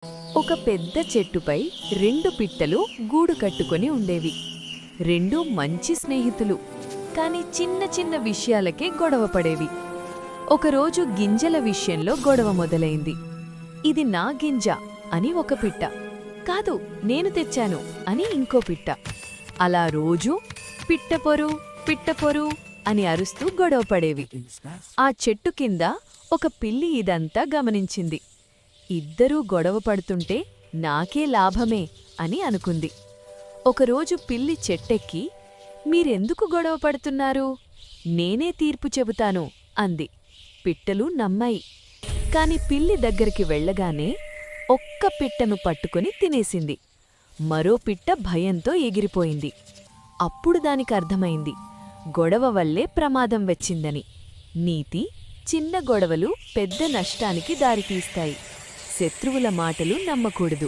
ఒక పెద్ద చెట్టుపై రెండు పిట్టలు గూడు కట్టుకొని ఉండేవి. రెండూ మంచి స్నేహితులు, కాని చిన్న చిన్న విషయాలకే గొడవ పడేవి. ఒకరోజు గింజల విషయంలో గొడవ మొదలైంది. ఇది నా గింజ అని ఒక పిట్ట, కాదు నేను తెచ్చాను అని ఇంకో పిట్ట. అలా రోజూ పిట్టపొరు పిట్టపొరు అని అరుస్తూ గొడవ పడేవి. ఆ చెట్టు కింద ఒక పిల్లి ఇదంతా గమనించింది. ఇద్దరూ గొడవ పడుతుంటే నాకే లాభమే అని అనుకుంది. ఒకరోజు పిల్లి చెట్టెక్కి, మీరెందుకు గొడవ పడుతున్నారు? నేనే తీర్పు చెబుతాను అంది. పిట్టలు నమ్మాయి. కాని పిల్లి దగ్గరికి వెళ్ళగానే ఒక్క పిట్టను పట్టుకుని తినేసింది. మరో పిట్ట భయంతో ఎగిరిపోయింది. అప్పుడు దానికర్థమైంది, గొడవ వల్లే ప్రమాదం వచ్చిందని. నీతి: చిన్న గొడవలు పెద్ద నష్టానికి దారితీస్తాయి. శత్రువుల మాటలు నమ్మకూడదు.